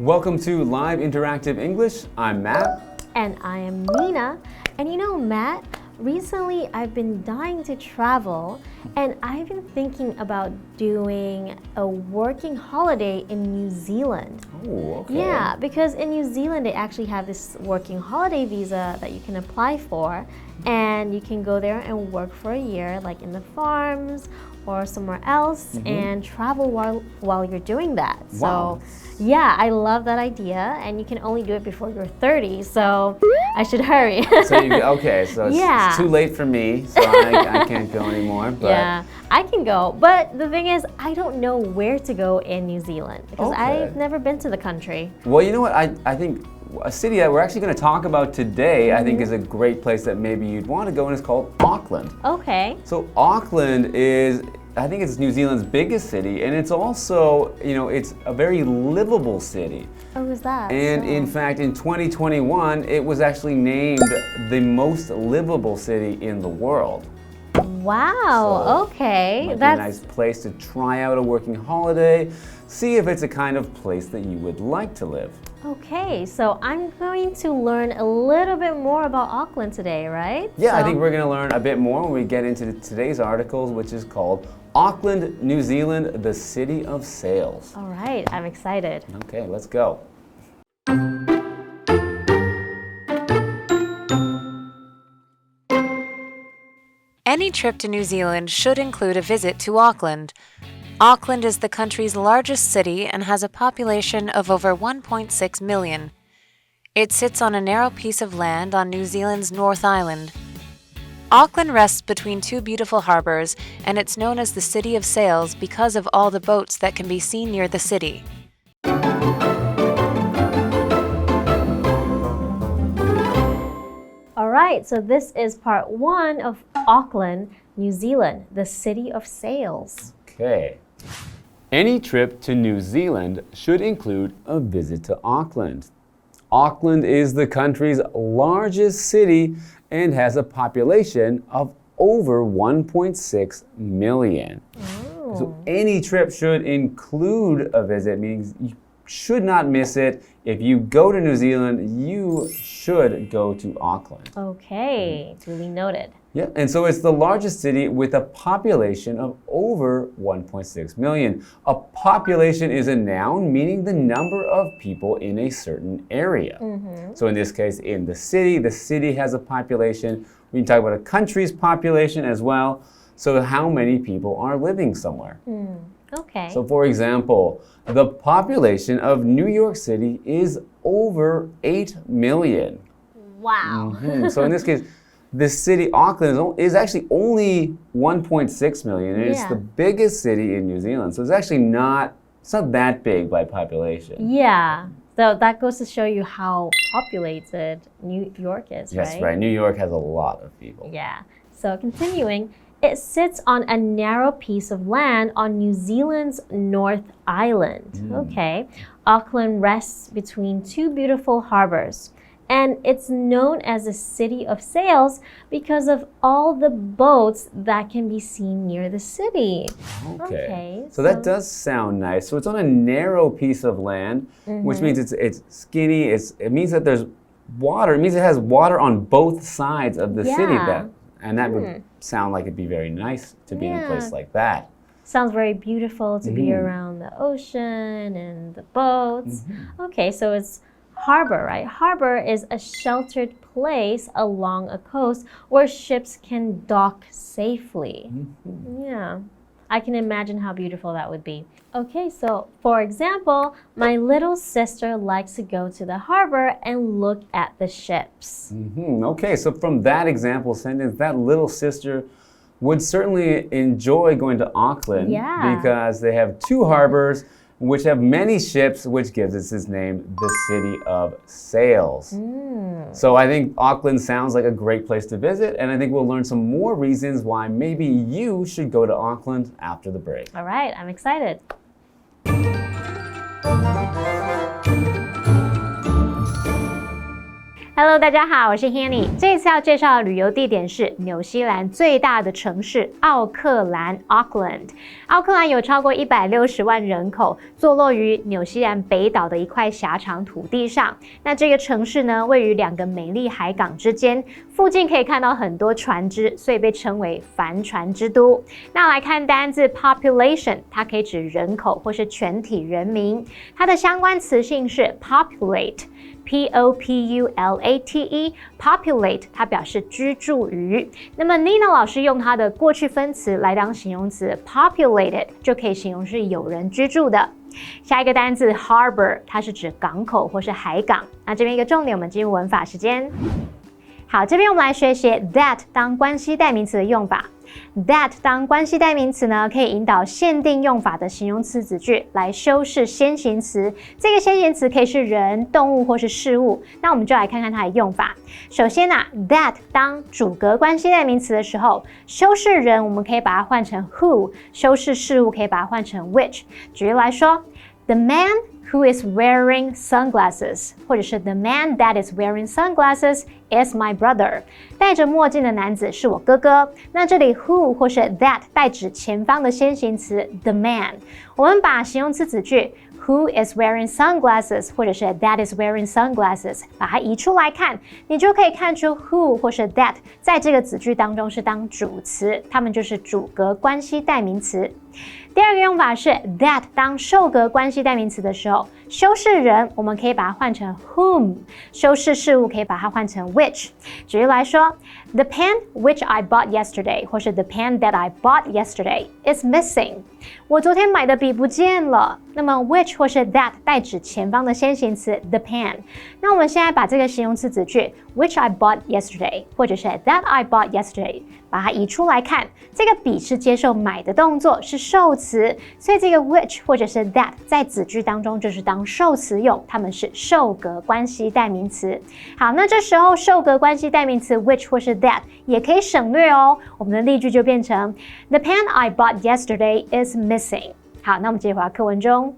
Welcome to Live Interactive English. I'm Matt. And I am Nina. And you know, Matt, recently I've been dying to travel and I've been thinking about doing a working holiday in New Zealand. Oh, okay. Yeah, because in New Zealand they actually have this working holiday visa that you can apply for, and you can go there and work for a year, like in the farms or somewhere else, and travel while you're doing that. Wow. So yeah, I love that idea, and you can only do it before you're 30, so I should hurry. So it's too late for me, so I can't go anymore. But yeah, I can go, but the thing is, I don't know where to go in New Zealand because I've never been to the country. Well, you know what? I think a city that we're actually going to talk about today, I think is a great place that maybe you'd want to go, and it's called Auckland. Okay. So Auckland is, I think it's New Zealand's biggest city, and it's also, it's a very livable city. Oh, is that? And in fact, in 2021, it was actually named the most livable city in the world. Wow, okay. That's a nice place to try out a working holiday, see if it's a kind of place that you would like to live. Okay, so I'm going to learn a little bit more about Auckland today, right? Yeah, I think we're going to learn a bit more when we get into today's articles, which is called Auckland, New Zealand, the City of Sails. All right, I'm excited. Okay, let's go. Any trip to New Zealand should include a visit to Auckland. Auckland is the country's largest city and has a population of over 1.6 million. It sits on a narrow piece of land on New Zealand's North Island. Auckland rests between two beautiful harbors, and it's known as the City of Sails because of all the boats that can be seen near the city. All right, so this is part 1 of Auckland, New Zealand, the City of Sails. Okay. Any trip to New Zealand should include a visit to Auckland. Auckland is the country's largest city and has a population of over 1.6 million. Oh. So any trip should include a visit, meaning you should not miss it. If you go to New Zealand, you should go to Auckland. Okay, duly noted. Yeah, and so it's the largest city with a population of over 1.6 million. A population is a noun meaning the number of people in a certain area. So in this case, in the city has a population. We can talk about a country's population as well. So how many people are living somewhere? Okay. So for example, the population of New York City is over 8 million. Wow. So in this case, the city, Auckland, is actually only 1.6 million, and it's the biggest city in New Zealand. So it's actually not that big by population. Yeah, so that goes to show you how populated New York is, right? Yes, right. New York has a lot of people. Yeah. So continuing, it sits on a narrow piece of land on New Zealand's North Island. Okay. Auckland rests between two beautiful harbors. And it's known as a City of Sails because of all the boats that can be seen near the city. Okay. So that does sound nice. So it's on a narrow piece of land, which means it's skinny. It means that there's water. It means it has water on both sides of the city. And that would sound like it'd be very nice to be in a place like that. Sounds very beautiful to be around the ocean and the boats. Okay, so it's harbor, right? Harbor is a sheltered place along a coast where ships can dock safely. Yeah, I can imagine how beautiful that would be. Okay, so for example, my little sister likes to go to the harbor and look at the ships. Okay, so from that example sentence, that little sister would certainly enjoy going to Auckland because they have two harbors which have many ships, which gives us its name, the City of Sails. So I think Auckland sounds like a great place to visit, and I think we'll learn some more reasons why maybe you should go to Auckland after the break. All right, I'm excited. Hello， 大家好，我是 Hanny。这一次要介绍的旅游地点是纽西兰最大的城市奥克兰 （Auckland）。奥克兰有超过160万人口，坐落于纽西兰北岛的一块狭长土地上。那这个城市呢，位于2个美丽海港之间，附近可以看到很多船只，所以被称为帆船之都。那来看单字 population， 它可以指人口或是全体人民。它的相关词性是 populate。populate， 它表示居住于。那么 Nina 老师用它的过去分词来当形容词 populated， 就可以形容是有人居住的。下一个单字 harbor， 它是指港口或是海港。那这边一个重点，我们进入文法时间。好，这边我们来学习 that 当关系代名词的用法。That 当关系代名词呢，可以引导限定用法的形容词子句来修饰先行词。这个先行词可以是人、动物或是事物。那我们就来看看它的用法。首先that 当主格关系代名词的时候，修饰人我们可以把它换成 who， 修饰事物可以把它换成 which。举例来说 ，The man who is wearing sunglasses， 或者是 The man that is wearing sunglasses is my brother。戴着墨镜的男子是我哥哥。那这里 who 或是 that 代指前方的先行词 the man。我们把形容词子句 who is wearing sunglasses 或者是 that is wearing sunglasses 把它移出来看，你就可以看出 who 或是 that 在这个子句当中是当主词，它们就是主格关系代名词。第二个用法是 that 当受格关系代名词的时候，修饰人我们可以把它换成 whom， 修饰事物可以把它换成 which。举例来说 The pen which I bought yesterday 或是 The pen that I bought yesterday is missing。 我昨天买的笔不见了。那么 which 或是 that 代指前方的先行词 the pen。 那我们现在把这个形容词子句 which I bought yesterday 或者是 that I bought yesterday 把它移出来看，这个笔是接受买的动作，是受词，所以这个 which 或者是 that 在子句当中就是当受词用，它们是受格关系代名词。好，那这时候受格关系代名词 which 或是 that 也可以省略哦，我们的例句就变成 The pen I bought yesterday is missing。 好，那我们接着回到课文中。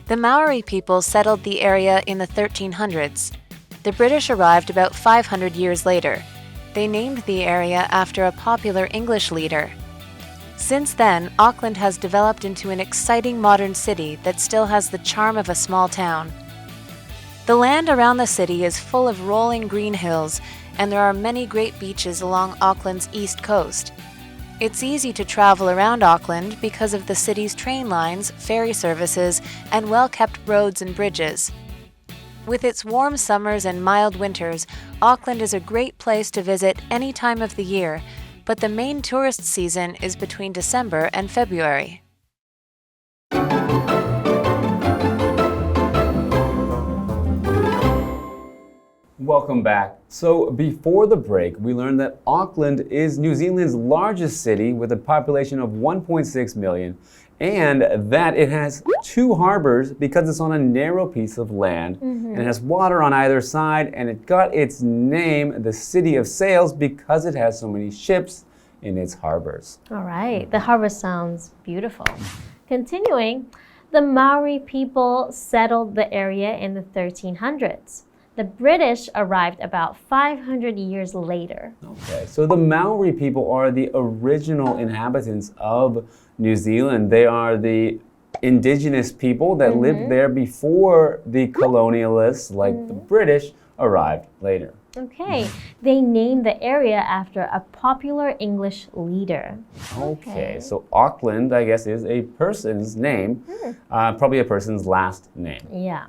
The Maori people settled the area in the 1300s. The British arrived about 500 years later. They named the area after a popular English leader. Since then, Auckland has developed into an exciting modern city that still has the charm of a small town. The land around the city is full of rolling green hills, and there are many great beaches along Auckland's east coast. It's easy to travel around Auckland because of the city's train lines, ferry services, and well-kept roads and bridges. With its warm summers and mild winters, Auckland is a great place to visit any time of the year, but the main tourist season is between December and February. Welcome back. So before the break, we learned that Auckland is New Zealand's largest city with a population of 1.6 million, and that it has 2 harbors because it's on a narrow piece of land, and it has water on either side, and it got its name, the City of Sails, because it has so many ships in its harbors. All right, the harbor sounds beautiful. Continuing, the Maori people settled the area in the 1300s. The British arrived about 500 years later. Okay, so the Maori people are the original inhabitants of New Zealand. They are the indigenous people that lived there before the colonialists, like the British, arrived later. Okay, they named the area after a popular English leader. Okay, so Auckland, I guess, is a person's name, probably a person's last name. Yeah.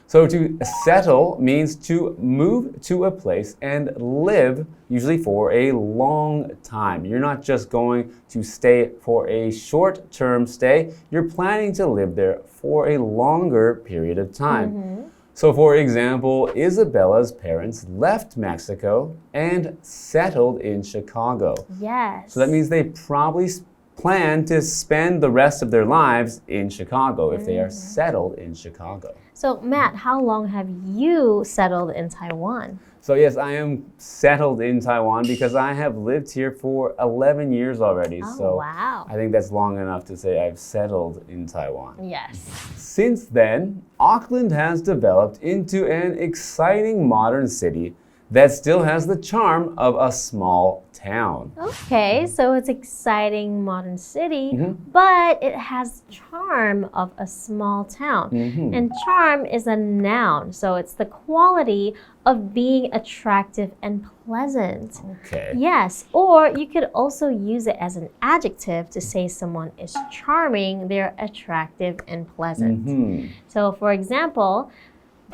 So to settle means to move to a place and live, usually for a long time. You're not just going to stay for a short-term stay. You're planning to live there for a longer period of time. So for example, Isabella's parents left Mexico and settled in Chicago. Yes. So that means they probably plan to spend the rest of their lives in Chicago if they are settled in Chicago. So, Matt, how long have you settled in Taiwan? So yes, I am settled in Taiwan because I have lived here for 11 years already. Oh, wow. I think that's long enough to say I've settled in Taiwan. Yes. Since then, Auckland has developed into an exciting modern city that still has the charm of a small town. Okay, so it's exciting modern city, but it has charm of a small town. And charm is a noun, so it's the quality of being attractive and pleasant. Okay. Yes, or you could also use it as an adjective to say someone is charming, they're attractive and pleasant. So for example,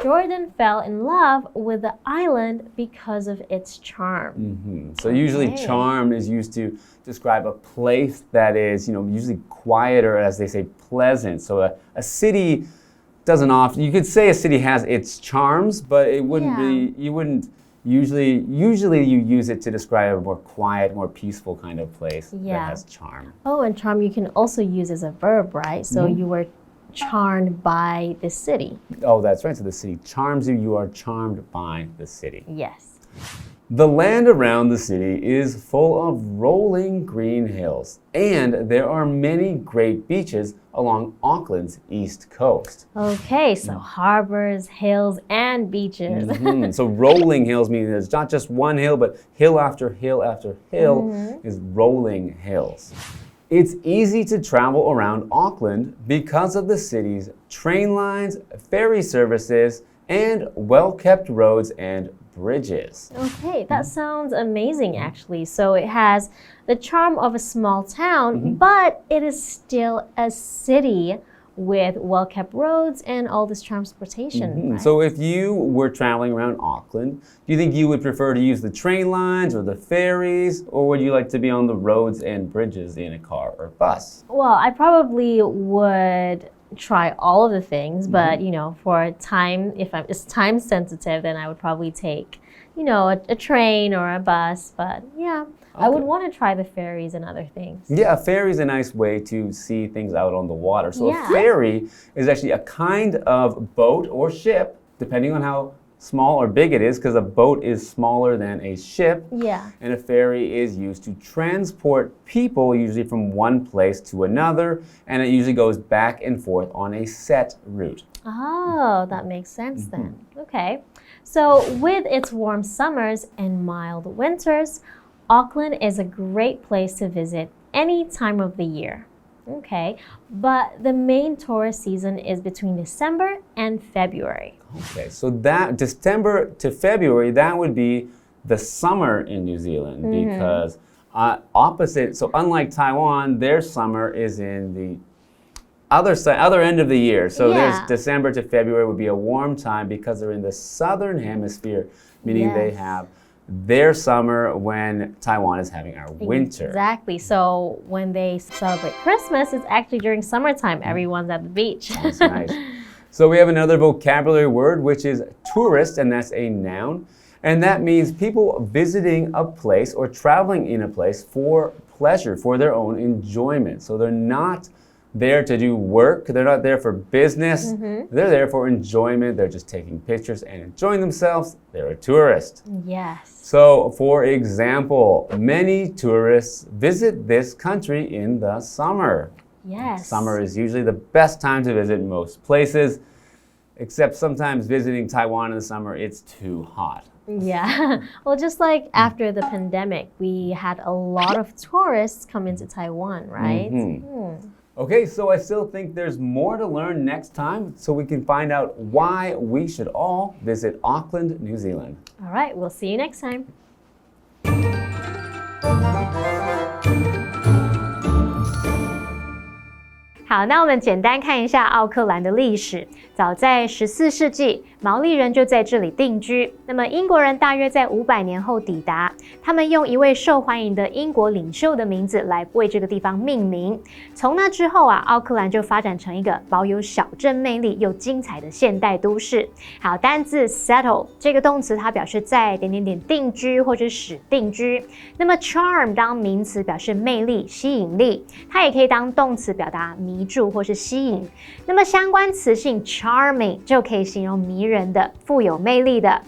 Jordan fell in love with the island because of its charm. So usually charm is used to describe a place that is, usually quiet or, as they say, pleasant. So a city doesn't often, you could say a city has its charms, but it wouldn't be, you wouldn't usually you use it to describe a more quiet, more peaceful kind of place that has charm. Oh, and charm you can also use as a verb, right? So you were charmed by the city. Oh, that's right. So the city charms you. You are charmed by the city. Yes. The land around the city is full of rolling green hills, and there are many great beaches along Auckland's east coast. Okay, so harbors, hills, and beaches. So rolling hills means there's not just one hill, but hill after hill after hill is rolling hills. It's easy to travel around Auckland because of the city's train lines, ferry services, and well-kept roads and bridges. Okay, that sounds amazing actually. So it has the charm of a small town, but it is still a city with well-kept roads and all this transportation. Right? So if you were traveling around Auckland, do you think you would prefer to use the train lines or the ferries, or would you like to be on the roads and bridges in a car or bus? Well, I probably would try all of the things, but for time, if it's time sensitive, then I would probably take, a train or a bus, but yeah. I would want to try the ferries and other things. Yeah, a ferry is a nice way to see things out on the water. So a ferry is actually a kind of boat or ship, depending on how small or big it is, because a boat is smaller than a ship. Yeah. And a ferry is used to transport people, usually from one place to another, and it usually goes back and forth on a set route. Oh, that makes sense then. Okay. So with its warm summers and mild winters, Auckland is a great place to visit any time of the year. Okay, but the main tourist season is between December and February. Okay, so that December to February, that would be the summer in New Zealand because opposite, so unlike Taiwan, their summer is in the other end of the year. So there's December to February would be a warm time because they're in the southern hemisphere, meaning they have their summer when Taiwan is having our winter. Exactly. So when they celebrate Christmas, it's actually during summertime. Everyone's at the beach. That's nice. So we have another vocabulary word, which is tourist, and that's a noun. And that means people visiting a place or traveling in a place for pleasure, for their own enjoyment. So they're not there to do work. They're not there for business. They're there for enjoyment. They're just taking pictures and enjoying themselves. They're a tourist. Yes. So, for example, many tourists visit this country in the summer. Yes. Summer is usually the best time to visit most places, except sometimes visiting Taiwan in the summer, it's too hot. Yeah. Well, just like after the pandemic, we had a lot of tourists come into Taiwan, right? Okay, so I still think there's more to learn next time, so we can find out why we should all visit Auckland, New Zealand. All right, we'll see you next time. 好，那我们简单看一下奥克兰的历史。早在14世纪，毛利人就在这里定居。那么英国人大约在500年后抵达，他们用一位受欢迎的英国领袖的名字来为这个地方命名。从那之后奥克兰就发展成一个保有小镇魅力又精彩的现代都市。好，单字 settle 这个动词它表示在定居或者使定居。那么 charm 当名词表示魅力、吸引力，它也可以当动词表达迷迷住或是吸引。那么相关词性 charming 就可以形容迷人的、富有魅力的。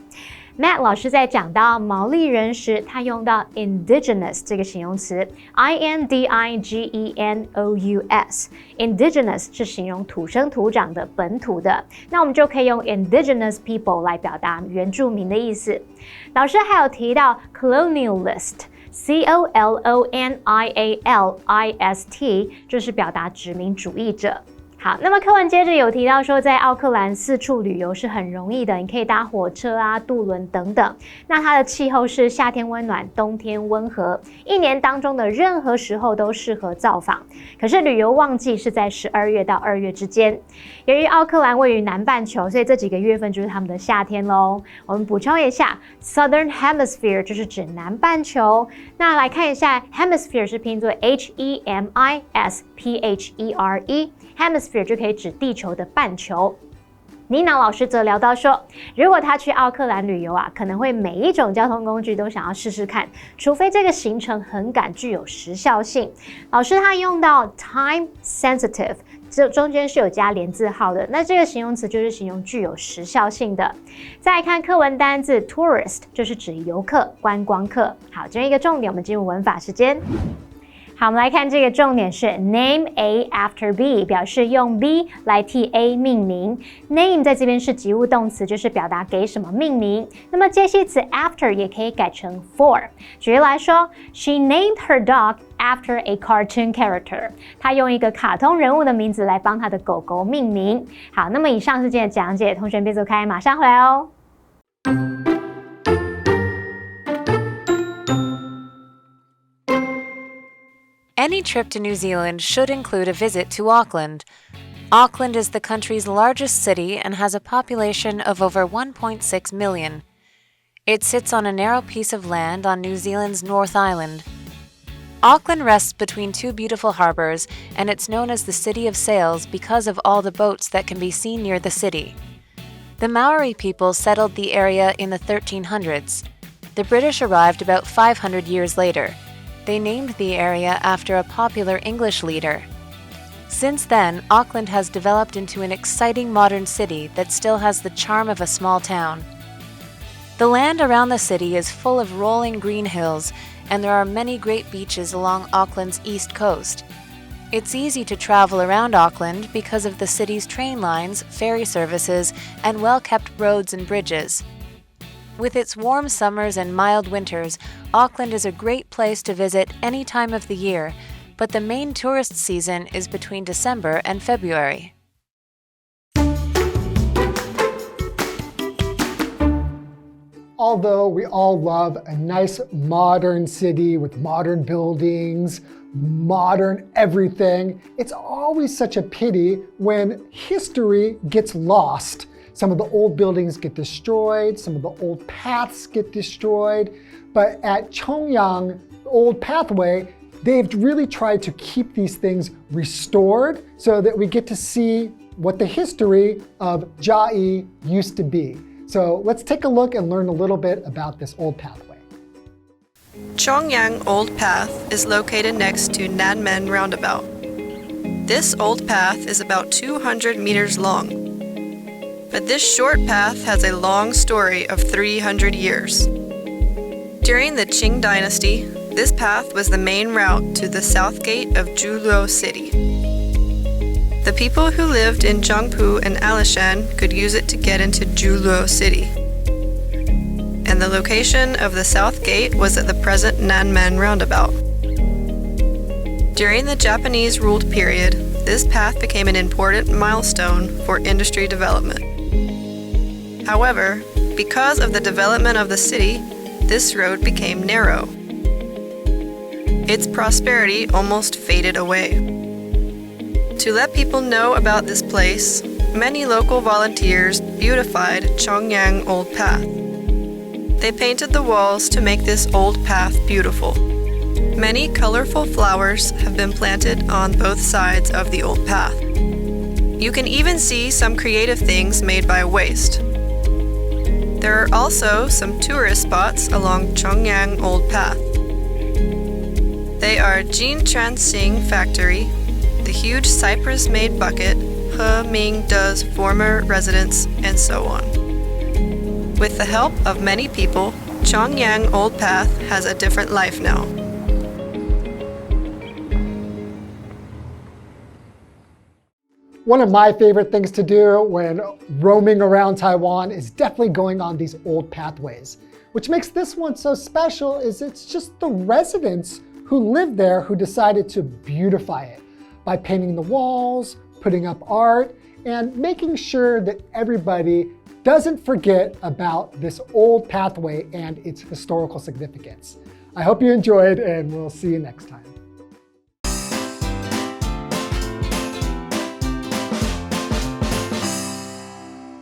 Matt 老师在讲到毛利人时，他用到 indigenous 这个形容词 indigenous。indigenous 是形容土生土长的、本土的。那我们就可以用 indigenous people 来表达原住民的意思。老师还有提到 colonialist。colonialist 就是表达殖民主义者。好，那么课文接着有提到说，在奥克兰四处旅游是很容易的，你可以搭火车啊、渡轮等等。那它的气候是夏天温暖，冬天温和，一年当中的任何时候都适合造访。可是旅游旺季是在12月到2月之间。由于奥克兰位于南半球，所以这几个月份就是他们的夏天咯。我们补充一下 ，Southern Hemisphere 就是指南半球。那来看一下 Hemisphere 是拼作 Hemisphere。Hemisphere 就可以指地球的半球。Nina 老师则聊到说，如果他去奥克兰旅游啊，可能会每一种交通工具都想要试试看，除非这个行程很赶，具有时效性。老师他用到 time sensitive， 这中间是有加连字号的，那这个形容词就是形容具有时效性的。再来看课文单字 tourist， 就是指游客、观光客。好，这边一个重点，我们进入文法时间。好，我们来看这个重点是 name A after B， 表示用 B 来替 A 命名。name 在这边是及物动词，就是表达给什么命名。那么介系词 after 也可以改成 for。举例来说 ，She named her dog after a cartoon character。她用一个卡通人物的名字来帮她的狗狗命名。好，那么以上是今天的讲解，同学别走开，马上回来哦。Any trip to New Zealand should include a visit to Auckland. Auckland is the country's largest city and has a population of over 1.6 million. It sits on a narrow piece of land on New Zealand's North Island. Auckland rests between two beautiful harbors, and it's known as the City of Sails because of all the boats that can be seen near the city. The Maori people settled the area in the 1300s. The British arrived about 500 years later.They named the area after a popular English leader. Since then, Auckland has developed into an exciting modern city that still has the charm of a small town. The land around the city is full of rolling green hills, and there are many great beaches along Auckland's east coast. It's easy to travel around Auckland because of the city's train lines, ferry services, and well-kept roads and bridges.With its warm summers and mild winters, Auckland is a great place to visit any time of the year, but the main tourist season is between December and February. Although we all love a nice modern city with modern buildings, modern everything, it's always such a pity when history gets lost.Some of the old buildings get destroyed, some of the old paths get destroyed, but at Chong-yang Old Pathway, they've really tried to keep these things restored so that we get to see what the history of Chiayi used to be. So let's take a look and learn a little bit about this old pathway. Chong-yang Old Path is located next to Nanmen Roundabout. This old path is about 200 meters long.But this short path has a long story of 300 years. During the Qing Dynasty, this path was the main route to the south gate of Zhuluo City. The people who lived in Zhangpu and Alishan could use it to get into Zhuluo City. And the location of the south gate was at the present Nanmen Roundabout. During the Japanese-ruled period, this path became an important milestone for industry development.However, because of the development of the city, this road became narrow. Its prosperity almost faded away. To let people know about this place, many local volunteers beautified Chong-yang Old Path. They painted the walls to make this old path beautiful. Many colorful flowers have been planted on both sides of the old path. You can even see some creative things made by waste.There are also some tourist spots along Chong-yang Old Path. They are Jin Tran Sing Factory, the huge cypress-made bucket, He Ming-de's former residence, and so on. With the help of many people, Chong-yang Old Path has a different life now. One of my favorite things to do when roaming around Taiwan is definitely going on these old pathways. Which makes this one so special is it's just the residents who live there who decided to beautify it by painting the walls, putting up art, and making sure that everybody doesn't forget about this old pathway and its historical significance. I hope you enjoyed, and we'll see you next time.